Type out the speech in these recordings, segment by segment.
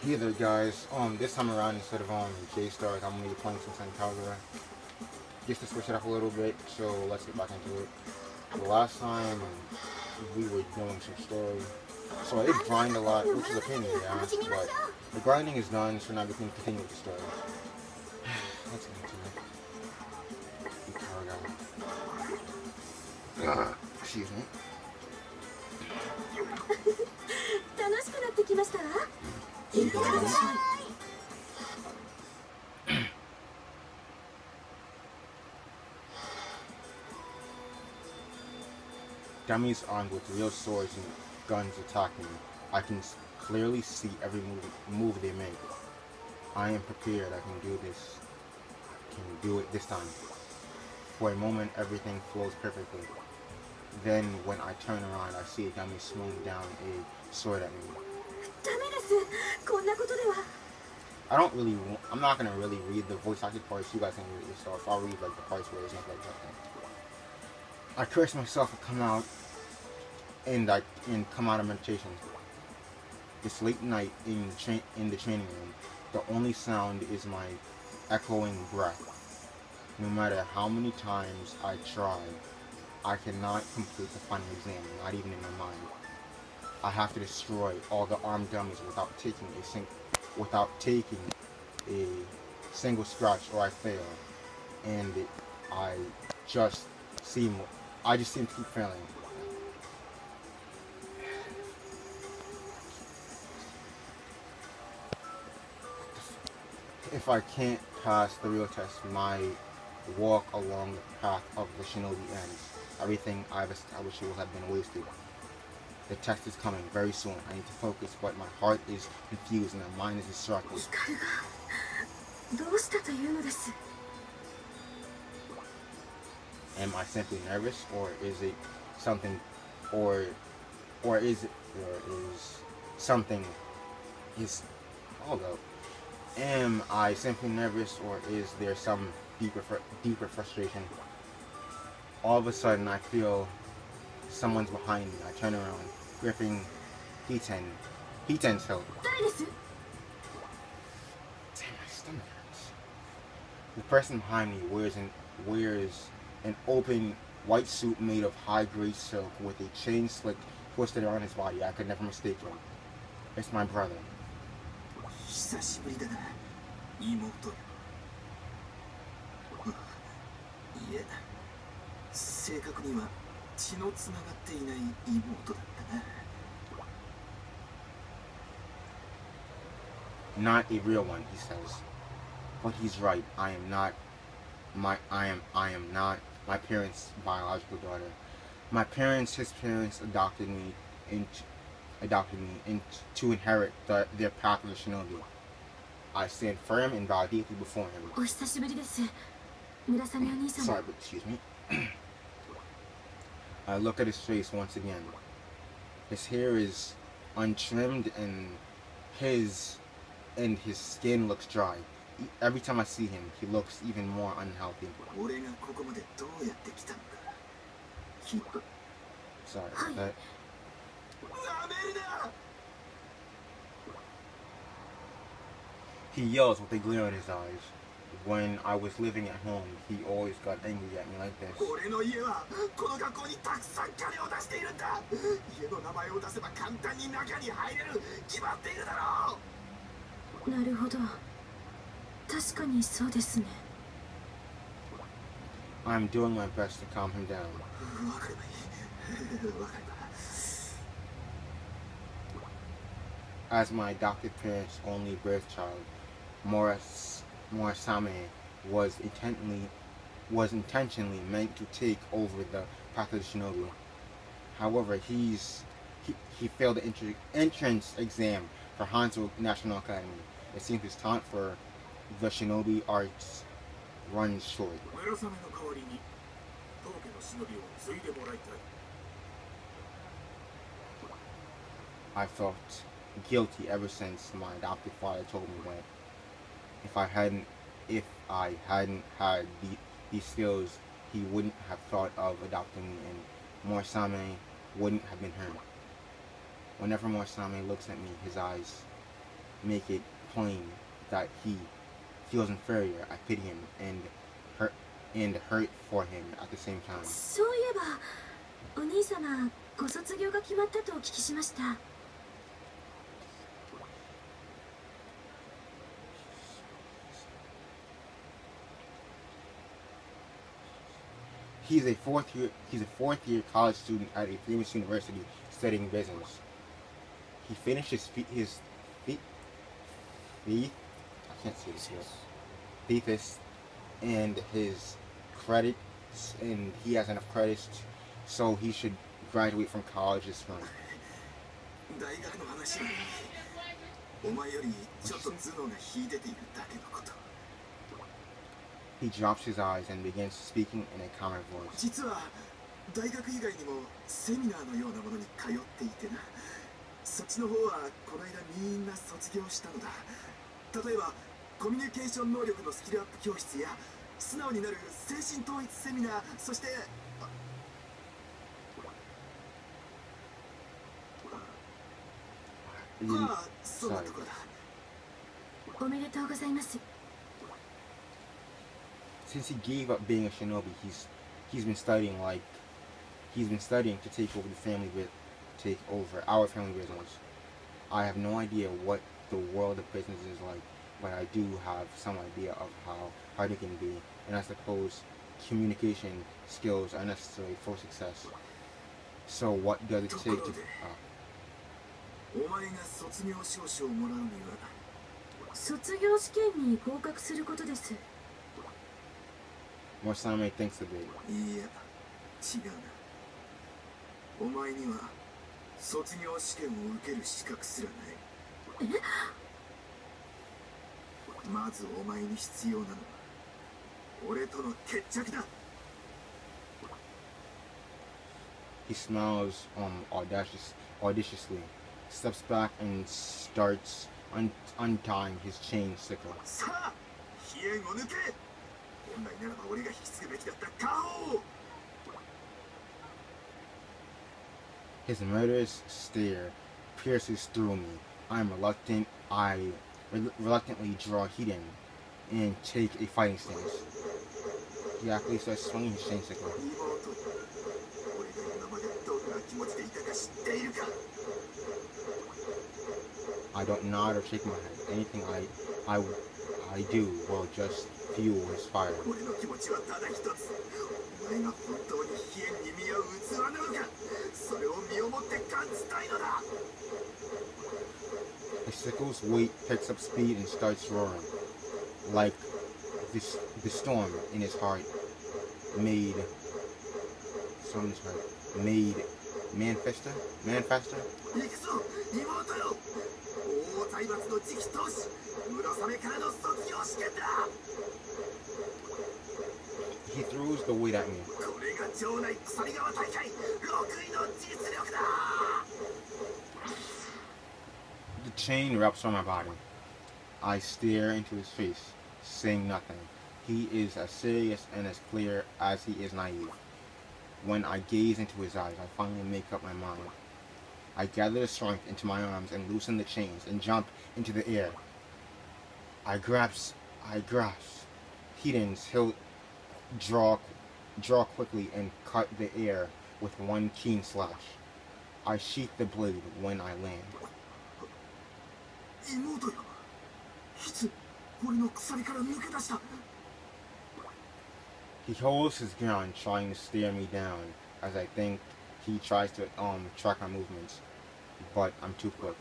Hey there guys, this time around instead of J-Stars, I'm going to be playing some Ikaruga just to switch it up a little bit, so let's get back into it. The last time we were doing some story, so I did grind a lot, which is a pain in the ass, but the grinding is done, so now we can continue with the story. Let's get into it. Ikaruga. Excuse me. Dummies armed with real swords and guns attack me. I can clearly see every move they make. I am prepared. I can do this. Can do it this time. For a moment, everything flows perfectly. Then, when I turn around, I see a dummy swing down a sword at me. I'm not gonna really read the voice acted parts. You guys can read it yourself. I'll read like the parts where it's not like that. I curse myself and come out of meditation. It's late night in the training room. The only sound is my echoing breath. No matter how many times I try, I cannot complete the final exam, not even in my mind. I have to destroy all the armed dummies without taking a single scratch, or I fail. And I just seem to keep failing. If I can't pass the real test, my walk along the path of the Shinobi ends. Everything I've established will have been wasted. The test is coming very soon. I need to focus, but my heart is confused and my mind is distracted. Am I simply nervous, or is it something, or is something is hold up. Am I simply nervous, or is there some deeper frustration? All of a sudden, I feel someone's behind me. I turn around, gripping Hiten's hilt. Damn, my stomach hurts. The person behind me wears an open white suit made of high-grade silk with a chain slick twisted around his body. I could never mistake him. It's my brother. Not a real one, he says. But he's right. I am not my parents' biological daughter. His parents adopted me to inherit their path of the Shinobi. I stand firm and bow deeply before him. Sorry, but excuse me. I look at his face once again. His hair is untrimmed and his skin looks dry. Every time I see him, he looks even more unhealthy. Sorry about that. He yells with a glare in his eyes. When I was living at home, he always got angry at me like this. I'm doing my best to calm him down. As my adopted parents' only birth child, Morasame was intentionally meant to take over the path of the Shinobi. However, he failed the entrance exam for Hanzo National Academy. It seems his talent for the Shinobi arts runs short. I felt guilty ever since my adopted father told me that if I hadn't had these skills, he wouldn't have thought of adopting me, and wouldn't have been hurt. Whenever Morasame looks at me, his eyes make it plain that he feels inferior. I pity him hurt hurt for him at the same time. そういえばお兄様ご卒業が決まったとお聞きしました。He's a fourth year college student at a famous university studying business. He finished his thesis and his credits, and he has enough credits, so he should graduate from college this spring. He drops his eyes and begins speaking in a calmer voice. 大学以外にもセミナーのようなものに通っていてな。そっちの方はこの間みんな卒業したのだ。例えばコミュニケーション能力のスキルアップ教室や素直になる精神統一セミナー、そしてそんなところだ。おめでとうございます。 Since he gave up being a shinobi, he's been studying to take over our family business. I have no idea what the world of business is like, but I do have some idea of how hard it can be, and I suppose communication skills are necessary for success. So what does it take to... お前が卒業証書をもらうには卒業試験に合格することです。 Masame thinks of it. いや、違うな。お前には卒業試験を受ける資格すらない。まずお前に必要なのは俺との決着だ。 He smiles audaciously, steps back and starts untying his chain sickle. さあ、飛燕を抜け。 本来ならば俺が引き継ぐべきだった顔。 His murderous stare pierces through me. I reluctantly draw Hiden and take a fighting stance. He actually starts swinging his chain sickle. I don't nod or shake my head. Anything I do will just fuel his fire. His sickle's weight picks up speed and starts roaring, like the storm in his heart made manifester. 村雨からの卒業試験だ。 He throws the weight at me. これが城内鎖川大会6位の実力だ。 The chain wraps on my body. I stare into his face, saying nothing. He is as serious and as clear as he is naive. When I gaze into his eyes, I finally make up my mind. I gather the strength into my arms and loosen the chains and jump into the air. I grasp Hiden's hilt, draw quickly and cut the air with one keen slash. I sheath the blade when I land. 妹よ、いつ俺の鎖から抜け出した。 He holds his ground, trying to stare me down as I think he tries to track my movements, but I'm too quick.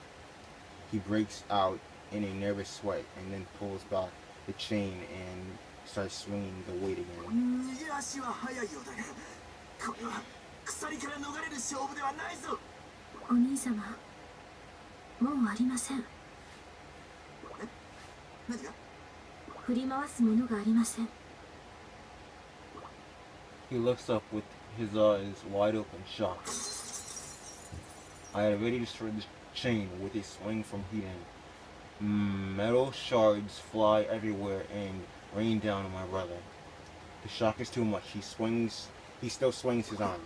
He breaks out in a nervous sweat and then pulls back the chain and starts swinging the weight again. 逃げ足は速いようだが、これは鎖から逃れる勝負ではないぞ。お兄様、もうありません。何が？振り回すものがありません。 He looks up with his eyes wide open, shocked. I had already destroyed the chain with a swing from Hiden. Metal shards fly everywhere and rain down on my brother. The shock is too much. He still swings his arm.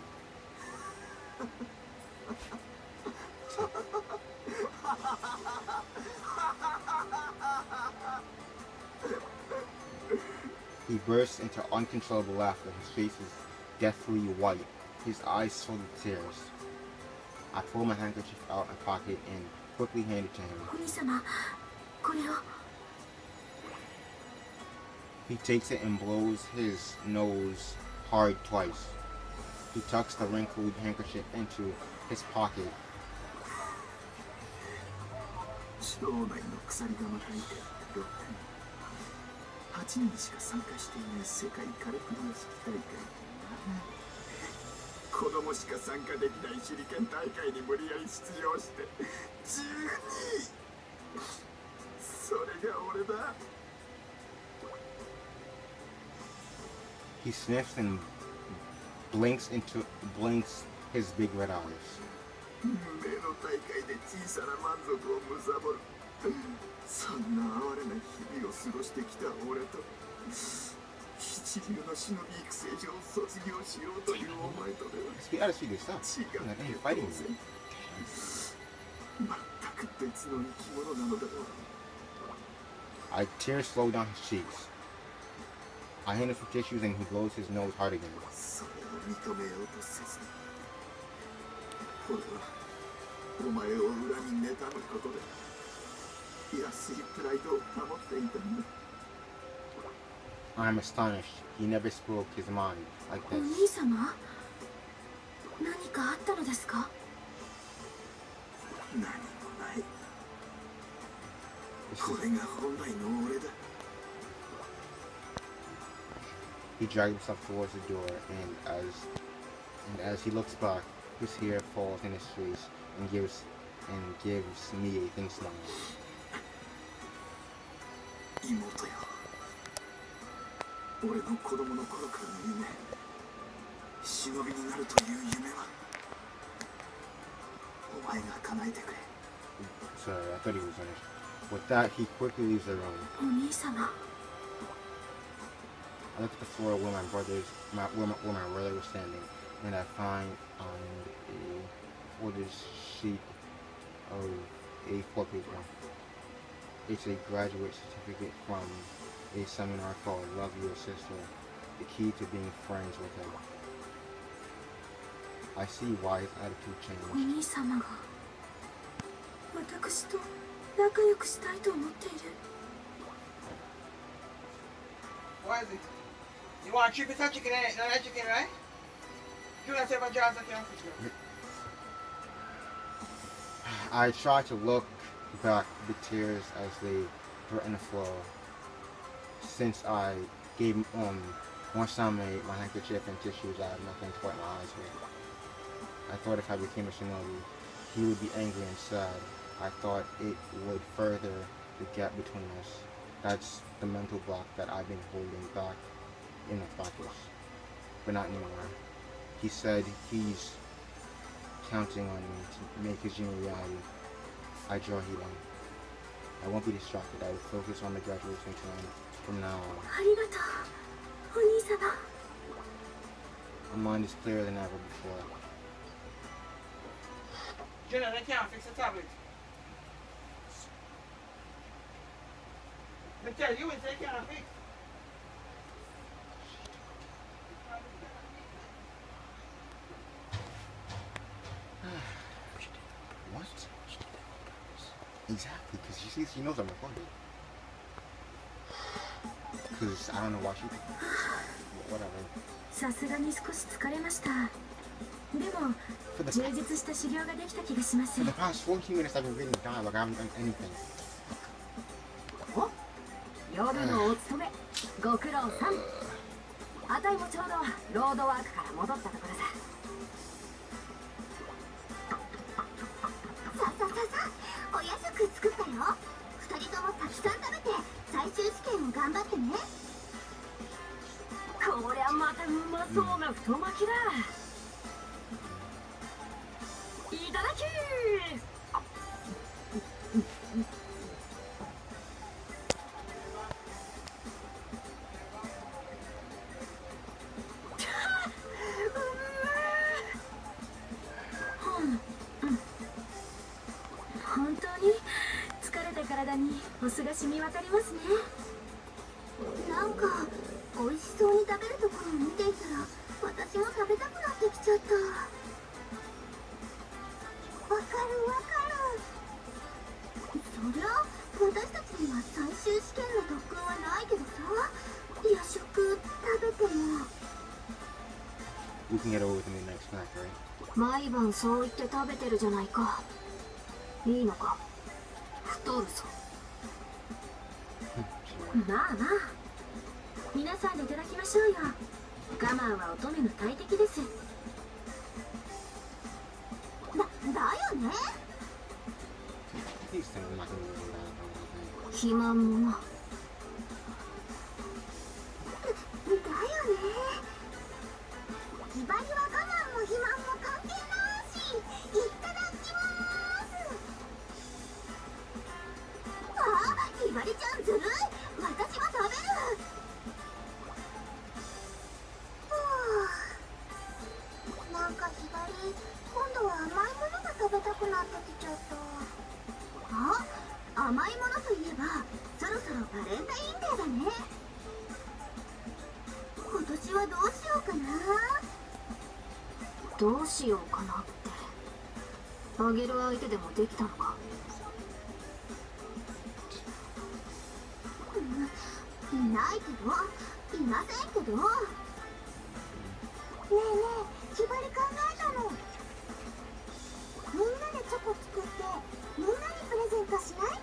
He bursts into uncontrollable laughter. His face is deathly white, his eyes full of tears. I pull my handkerchief out and pocket and quickly hand it to him. お兄様、これを。 He takes it and blows his nose hard twice. He tucks the wrinkled handkerchief into his pocket. 町内の鎖がまたいて6回。8人しか参加していない世界カルプリオ式大会。子供しか参加できない手裏剣大会に無理やり出場して12位。それが俺だ。 He sniffs and blinks his big red eyes. 運命の大会で小さな満足を貪る。そんな哀れな日々を過ごしてきた俺と一流の忍び育成所を卒業しようというお前とでは違って当然。全く別の生き物なのだろう。 Tears flow down his cheeks. I hand him some tissues and he blows his nose hard again. それを認めようとせずに俺はお前を裏に妬むことで安いプライドを保っていたんだ。 I'm astonished. He never spoke his mind like お this. 兄様、何かあったのですか？何もない。これが本来の俺だ。 He drags himself towards the door, and as he looks back, his hair falls in his face and gives me a thin smile. 妹よ、俺の子供の頃からの夢、忍びになるという夢はお前が叶えてくれ。 Sorry, I thought he was finished. With that, he quickly leaves the room. お兄様。 I look at the floor where my brother was standing, and I find on a folded sheet of A4 paper. It's a graduate certificate from a seminar called Love Your Sister, the key to being friends with him. I see why his attitude お changed. 兄様が私と仲良くしたいと思っている。 What is it? You want a triple chicken, no that chicken, right? You want to say about jars of chicken? I try to look back the tears as they threaten the floor. Since I gave once I made my handkerchief and tissues, I have nothing to wipe my eyes with. I thought if I became a shinobi, he would be angry and sad. I thought it would further the gap between us. That's the mental block that I've been holding back in the practice. But not anymore. He said he's counting on me to make his dream a reality. I draw healing. I won't be distracted. I will focus on the graduation plan from now on. ありがとう、お兄様。 My mind is clearer than ever before. Jenna, they can't fix the tablet. They tell you it's they can't fix. What? Exactly, because she knows I'm recording. Because I don't know why she... Whatever. さすがに少し疲れました。でも、充実した修行ができた気がします。 For the past 14 minutes I've been reading dialogue. I haven't done anything. お、夜のお勤め、ご苦労さん。あたいもちょうどロードワークから戻ったところさ。さあ、お夜食作ったよ。二人ともたくさん食べて最終試験も頑張ってね。こりゃまたうまそうな太巻きだ。いただきー。本当にた体にお酢が染み渡りますね。なんか美味しそうに食べるところを見ていたら私も食べたくなってきちゃった。わかるわかる。そりゃ私たちには最終試験の特訓はないけどさ、夜食食べても。We can get over with in the next snack, right? 毎晩そう言って食べてるじゃないか。いいのか、太るぞ。まあまあ、皆さんでいただきましょうよ。我慢は乙女の大敵です。だよね。These things are not gonna be really bad. 肥満者。だよね。ひばりは我慢も肥満も関係なし。いただきます。あ、ひばりちゃんずるい。私も食べる。なんかひばり、今度は甘いものが食べたくなってきちゃった。あ、甘いものといえばそろそろバレンタインデーだね。今年はどうしようかな。どうしようかなって、あげる相手でもできたのか。ないけど、いませんけど。ねえねえ、ひばり考えたの。みんなでチョコ作ってみんなにプレゼントしない？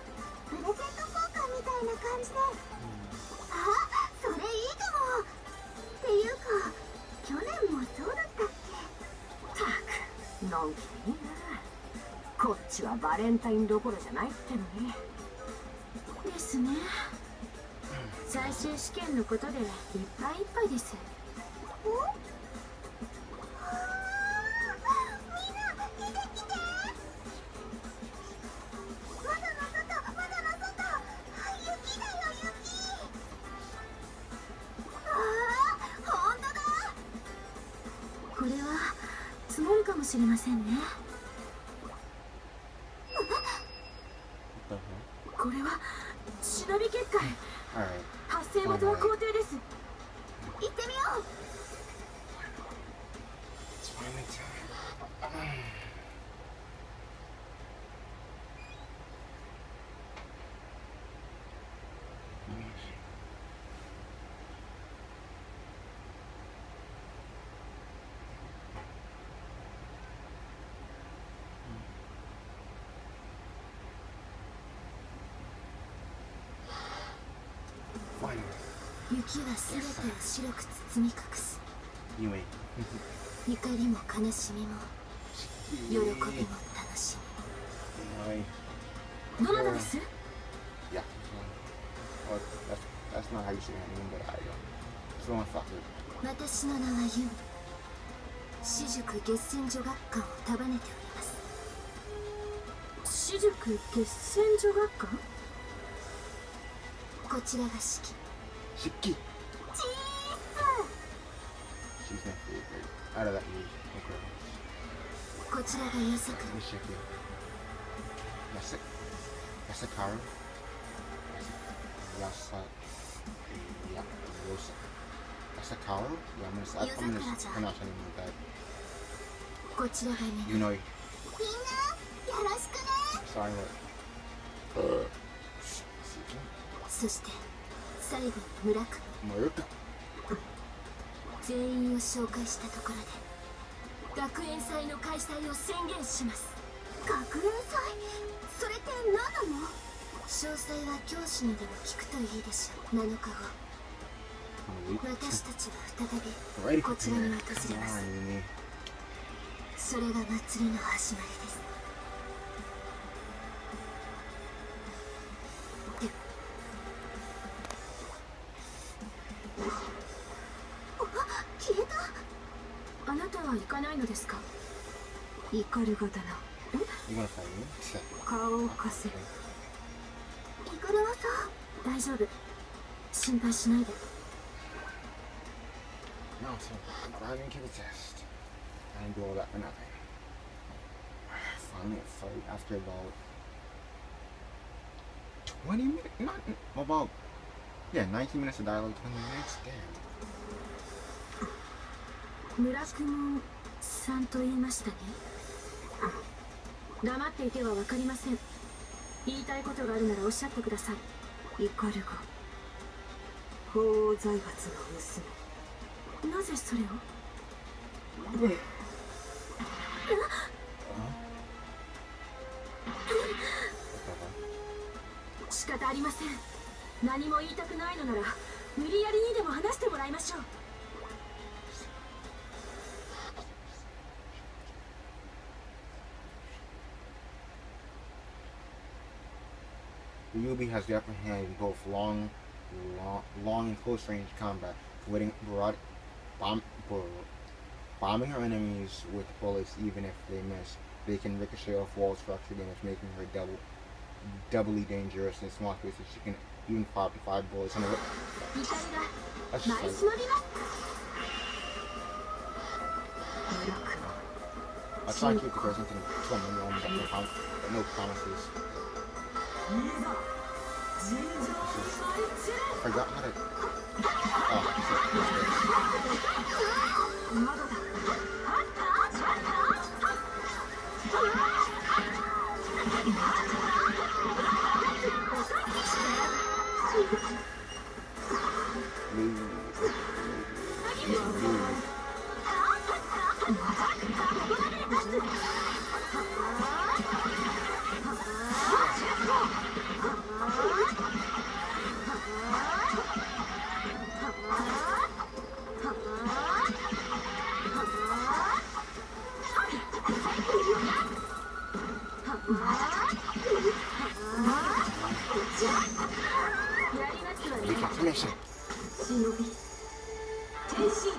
プレゼント交換みたいな感じで。あ、それいいかも。っていうか去年もそうだったっけ？たく、のんきでいいな。こっちはバレンタインどころじゃないってのに。ですね。最終試験のことでいっぱいいっぱいです。お？みんな来て来て。窓の外、窓の外。雪だよ雪。ほんとだ。これは積もるかもしれませんね。これは忍び結界。発生元は皇帝です。行ってみよう。雪はすべてを白く包み隠す。怒りも悲しみも喜びも楽しみも。どなたです？ Yeah. Well, that's not how you say my name, but I don't. Someone fuck it. 私の名はユミ。私塾月戦女学館を束ねております。私塾月戦女学館？こちらが式。Shiki. チー She's my favorite. Out of that movie. Okay. こちらが優作。Shiki. Yasakaru. Yasakaru? Yeah, I'm gonna pronounce her name like that. こちらがみ You know. みんなよろしくね。 Sorry, what? そして最後に村上。Maruka. 全員を紹介したところで学園祭の開催を宣言します。学園祭？それって何なの？詳細は教師にでも聞くといいでしょう。7日後私たちは再びこちらに訪れます。それが祭りの始まりです。消えた。あなたは行かないのですか？イカルガだな。You wanna fight me? 顔を貸せ。イカルはさ。大丈夫。心配しないで。No, so I didn't give a test. I didn't do all that for nothing. Finally, a fight after about 20 minutes? Not about, yeah, 19 minutes of dialogue, 20 minutes? Damn. 村雲さんと言いましたね。黙っていては分かりません。言いたいことがあるならおっしゃってください。イカルガ、法王財閥の娘。なぜそれを？仕方ありません。何も言いたくないのなら無理やりにでも話してもらいましょう。Yubi has the upper hand in both long and close-range combat, bombing her enemies with bullets even if they miss. They can ricochet off wall structure damage, making her doubly dangerous in small spaces. She can even pop 5 bullets in a row. That's just like... I try and keep the person to someone known, but no promises. I forgot how to... Oh, Shinobi, 天心。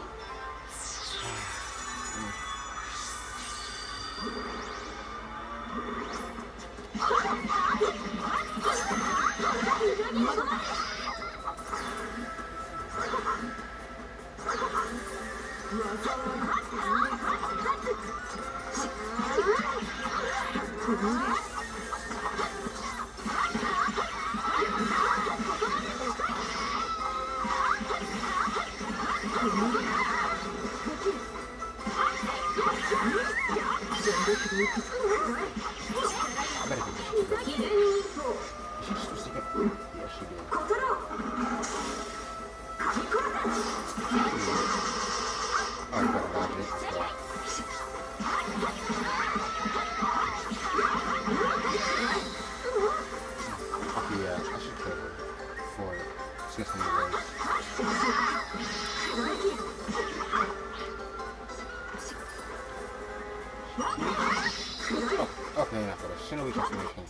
Okay, enough of this. Shinobi transformation.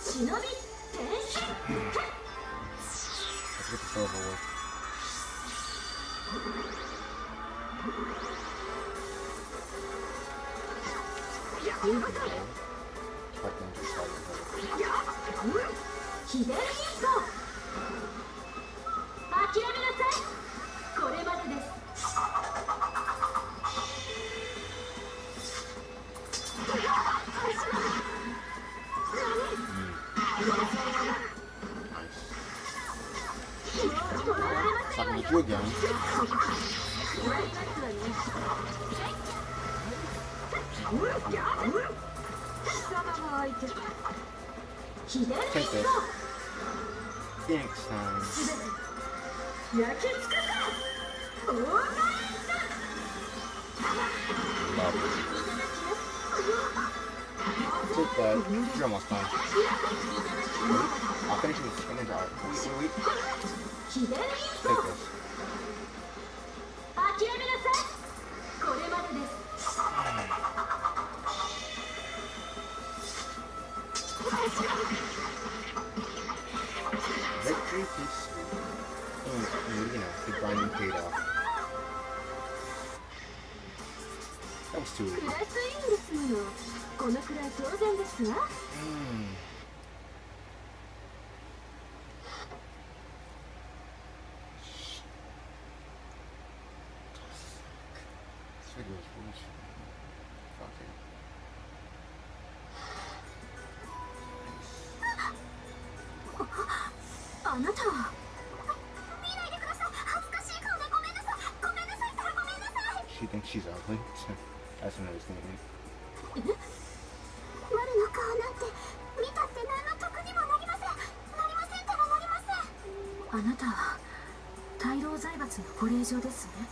Shinobi, 天心。 Let's get this over with. Talking with you again. Take this. Thanks, son. Love it. Take that. You're almost done. I'll finish with spinach out. Wait. Take this. Victory, peace, and the grinding paid off. That was too easy. This video is bullshit. Fuck it. あなたは。見ないでください。恥ずかしい顔でごめんなさい。ごめんなさいったらごめんなさい。 She thinks she's ugly. That's another statement. マルの顔なんて見たって何の得にもなりません。なりませんったらなりません。あなたは大老財閥のご令嬢ですね。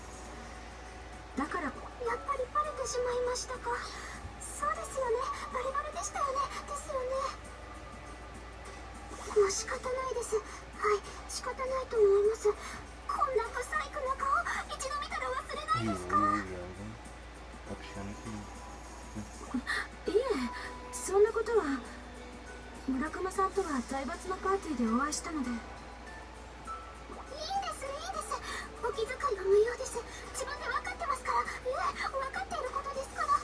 だから。やっぱりバレてしまいましたか。そうですよね。バレバレでしたよね。ですよね。もう仕方ないです。はい、仕方ないと思います。こんなブサイクな顔一度見たら忘れないですか。いえ、そんなことは。村熊さんとは財閥のパーティーでお会いしたので。いいですいいです。お気遣いは無用です。自分で分かってますから。いえ、分かっていることですから。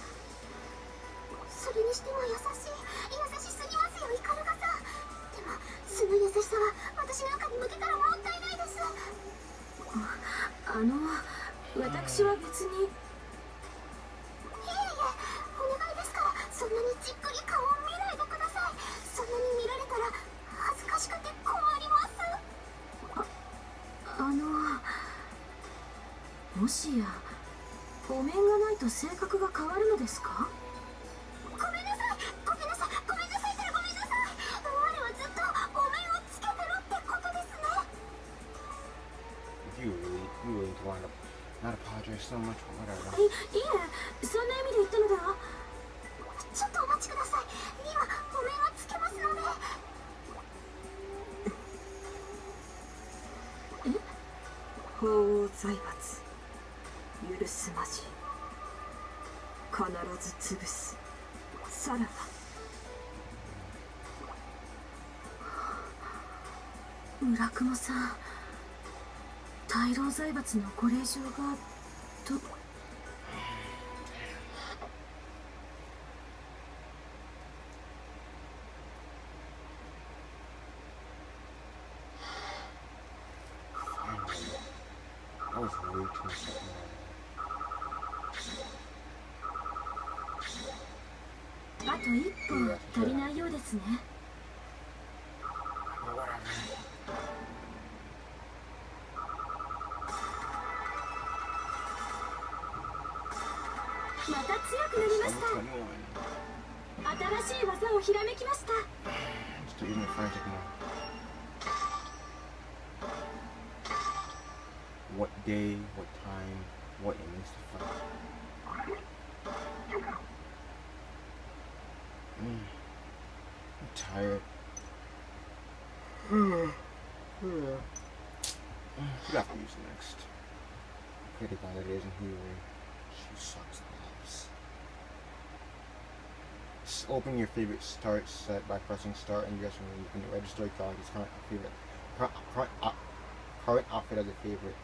それにしても優しすぎますよ、イカルガさん。でもその優しさは私なんかに向けたらもったいないです。私は別に。いえいえ、お願いですから、そんなにじっくり顔を見ないでください。そんなに見られたら恥ずかしくて困ります。もしやお面がないと性格が変わるのですか。ごめんなさいごめんなさいごめんなさいったらごめんなさい。我はずっとお面をつけてるってことですね。 If you really to wind up not apologize so much or whatever. いえ、そんな意味で言ったのでは。ちょっとお待ちください。今お面をつけますので。法王財閥許すまじ。必ず潰す。さらば。村雲さん、大老財閥のご令嬢がと。That was way too simple. あと一本足りないようですね。また強くなりました。新しい技をひらめきました。Just even frantic more. What day, what time, what innings to fight. I'm tired. Who got to use next? Pray to God that it isn't Hillary. She sucks balls. Just open your favorite start set by pressing start in your dressing room. You can register your college's current outfit as a favorite.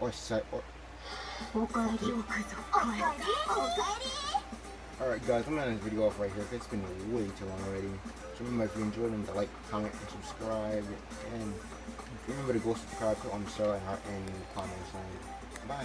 Or set or. Alright guys, I'm gonna end this video off right here. It's been way too long already. So remember, if you enjoyed them, to like, comment, and subscribe. And remember to go subscribe, put on the star and heart in the comments. And bye.